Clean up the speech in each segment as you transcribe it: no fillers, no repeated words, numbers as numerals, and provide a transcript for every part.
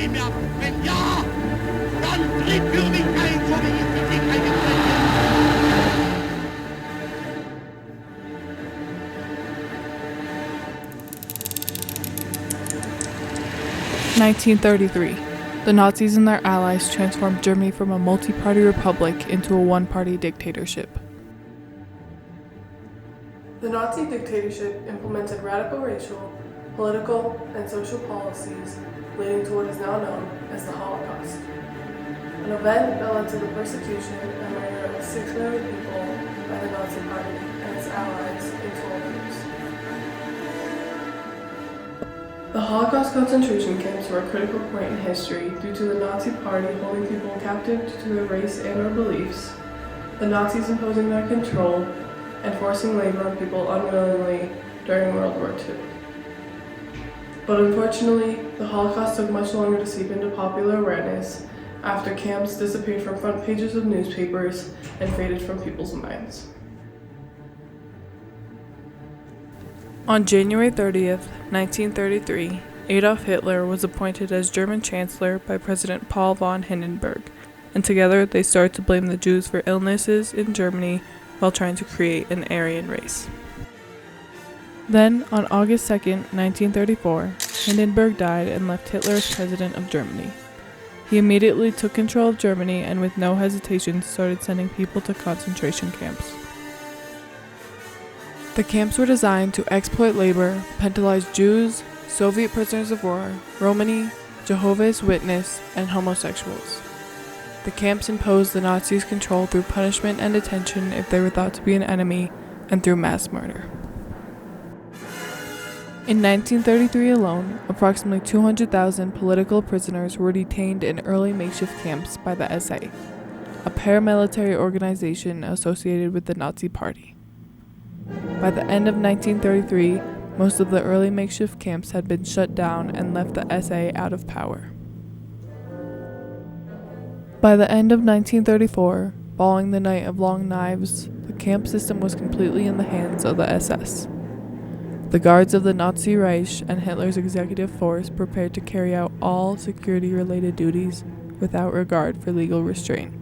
Stimme ab. Wenn ja, dann tritt für mich ein, so wie ich für dich eingetreten bin. 1933. The Nazis and their allies transformed Germany from a multi-party republic into a one-party dictatorship. The Nazi dictatorship implemented radical racial, political, and social policies leading to what is now known as the Holocaust, an event that led to the persecution and murder of 6 million people by the Nazi Party and its allies in 12 years. The Holocaust concentration camps were a critical point in history due to the Nazi Party holding people captive due to their race and or beliefs, the Nazis imposing their control, and forcing labor on people unwillingly during World War II. But unfortunately, the Holocaust took much longer to seep into popular awareness after camps disappeared from front pages of newspapers and faded from people's minds. On January 30th, 1933, Adolf Hitler was appointed as German Chancellor by President Paul von Hindenburg, and together they started to blame the Jews for illnesses in Germany while trying to create an Aryan race. Then, on August 2nd, 1934, Hindenburg died and left Hitler as president of Germany. He immediately took control of Germany and with no hesitation started sending people to concentration camps. The camps were designed to exploit labor, penalize Jews, Soviet prisoners of war, Romani, Jehovah's Witness, and homosexuals. The camps imposed the Nazis' control through punishment and detention if they were thought to be an enemy, and through mass murder. In 1933 alone, approximately 200,000 political prisoners were detained in early makeshift camps by the SA, a paramilitary organization associated with the Nazi Party. By the end of 1933, most of the early makeshift camps had been shut down and left the SA out of power. By the end of 1934, following the Night of Long Knives, the camp system was completely in the hands of the SS. The guards of the Nazi Reich and Hitler's executive force prepared to carry out all security-related duties without regard for legal restraint.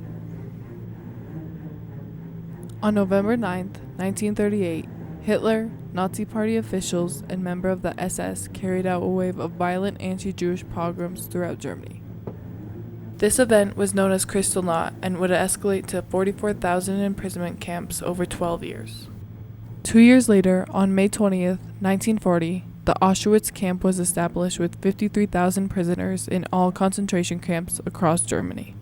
On November 9, 1938, Hitler, Nazi Party officials, and members of the SS carried out a wave of violent anti-Jewish pogroms throughout Germany. This event was known as Kristallnacht and would escalate to 44,000 imprisonment camps over 12 years. 2 years later, on May 20th, 1940, the Auschwitz camp was established with 53,000 prisoners in all concentration camps across Germany.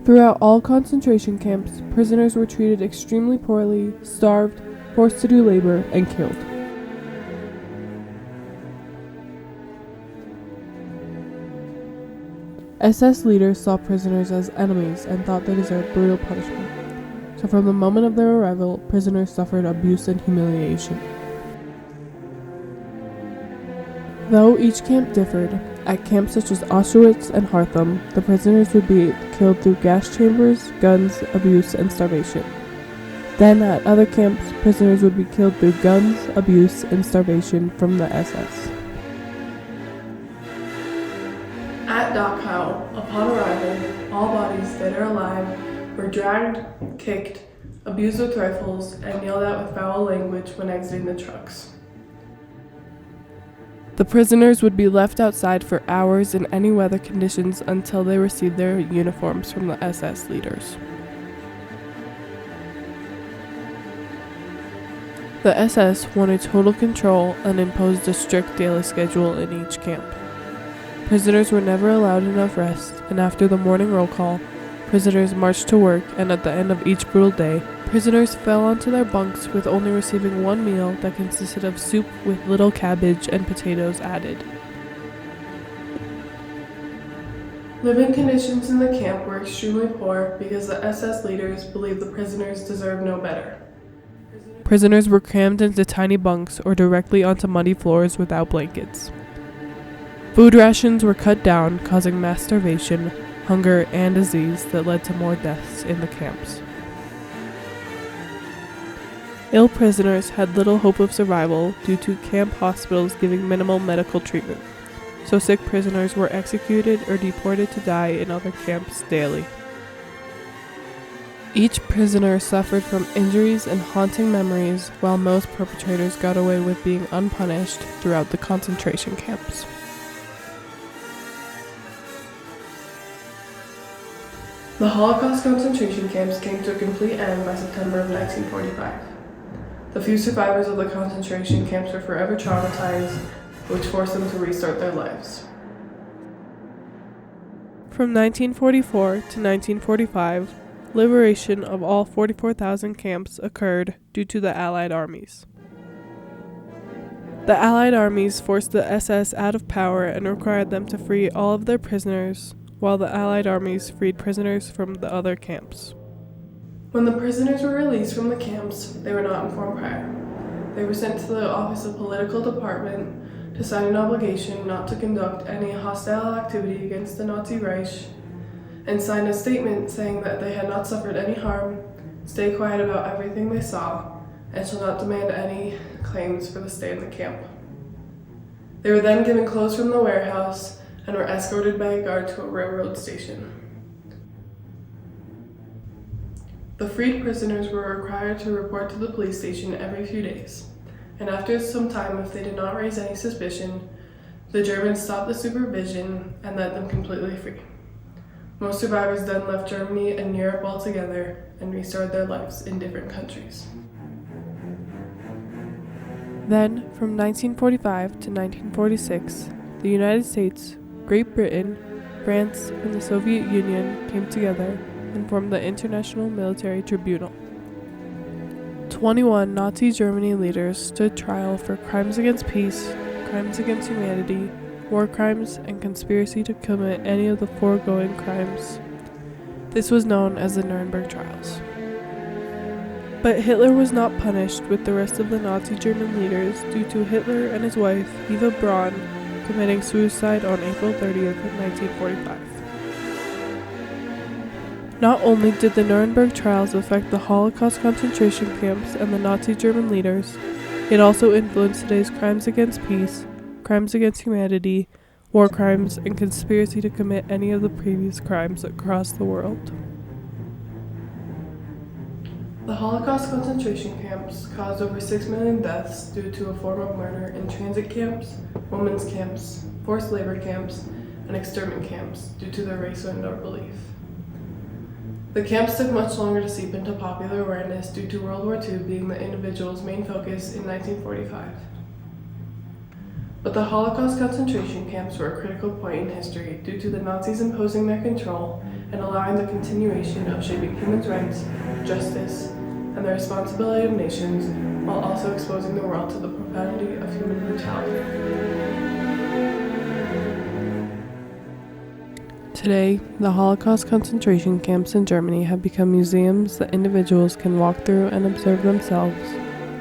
Throughout all concentration camps, prisoners were treated extremely poorly, starved, forced to do labor, and killed. SS leaders saw prisoners as enemies and thought they deserved brutal punishment. So from the moment of their arrival, prisoners suffered abuse and humiliation. Though each camp differed, at camps such as Auschwitz and Harthum, the prisoners would be killed through gas chambers, guns, abuse, and starvation. Then at other camps, prisoners would be killed through guns, abuse, and starvation from the SS. At Dachau, upon arrival, all bodies, dead or alive, were dragged, kicked, abused with rifles, and yelled at with foul language when exiting the trucks. The prisoners would be left outside for hours in any weather conditions until they received their uniforms from the SS leaders. The SS wanted total control and imposed a strict daily schedule in each camp. Prisoners were never allowed enough rest, and after the morning roll call, prisoners marched to work, and at the end of each brutal day, prisoners fell onto their bunks with only receiving one meal that consisted of soup with little cabbage and potatoes added. Living conditions in the camp were extremely poor because the SS leaders believed the prisoners deserved no better. Prisoners were crammed into tiny bunks or directly onto muddy floors without blankets. Food rations were cut down, causing mass starvation, hunger, and disease that led to more deaths in the camps. Ill prisoners had little hope of survival due to camp hospitals giving minimal medical treatment, so sick prisoners were executed or deported to die in other camps daily. Each prisoner suffered from injuries and haunting memories, while most perpetrators got away with being unpunished throughout the concentration camps. The Holocaust concentration camps came to a complete end by September of 1945. The few survivors of the concentration camps were forever traumatized, which forced them to restart their lives. From 1944 to 1945, liberation of all 44,000 camps occurred due to the Allied armies. The Allied armies forced the SS out of power and required them to free all of their prisoners, while the Allied armies freed prisoners from the other camps. When the prisoners were released from the camps, they were not informed prior. They were sent to the Office of Political Department to sign an obligation not to conduct any hostile activity against the Nazi Reich, and signed a statement saying that they had not suffered any harm, stay quiet about everything they saw, and shall not demand any claims for the stay in the camp. They were then given clothes from the warehouse and were escorted by a guard to a railroad station. The freed prisoners were required to report to the police station every few days, and after some time, if they did not raise any suspicion, the Germans stopped the supervision and let them completely free. Most survivors then left Germany and Europe altogether and restarted their lives in different countries. Then, from 1945 to 1946, the United States, Great Britain, France, and the Soviet Union came together and formed the International Military Tribunal. 21 Nazi Germany leaders stood trial for crimes against peace, crimes against humanity, war crimes, and conspiracy to commit any of the foregoing crimes. This was known as the Nuremberg Trials. But Hitler was not punished with the rest of the Nazi German leaders due to Hitler and his wife, Eva Braun, committing suicide on April 30th, 1945. Not only did the Nuremberg trials affect the Holocaust concentration camps and the Nazi German leaders, it also influenced today's crimes against peace, crimes against humanity, war crimes, and conspiracy to commit any of the previous crimes across the world. The Holocaust concentration camps caused over 6 million deaths due to a form of murder in transit camps, women's camps, forced labor camps, and exterminate camps due to their race and or belief. The camps took much longer to seep into popular awareness due to World War II being the individual's main focus in 1945. But the Holocaust concentration camps were a critical point in history due to the Nazis imposing their control and allowing the continuation of shaping human rights, justice, and the responsibility of nations, while also exposing the world to the profoundity of human brutality. Today, the Holocaust concentration camps in Germany have become museums that individuals can walk through and observe themselves,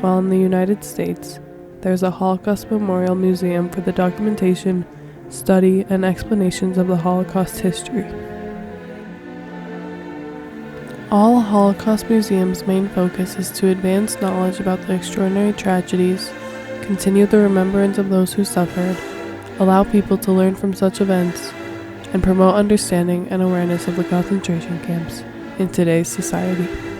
while in the United States, there's a Holocaust Memorial Museum for the documentation, study, and explanations of the Holocaust history. All Holocaust museums' main focus is to advance knowledge about the extraordinary tragedies, continue the remembrance of those who suffered, allow people to learn from such events, and promote understanding and awareness of the concentration camps in today's society.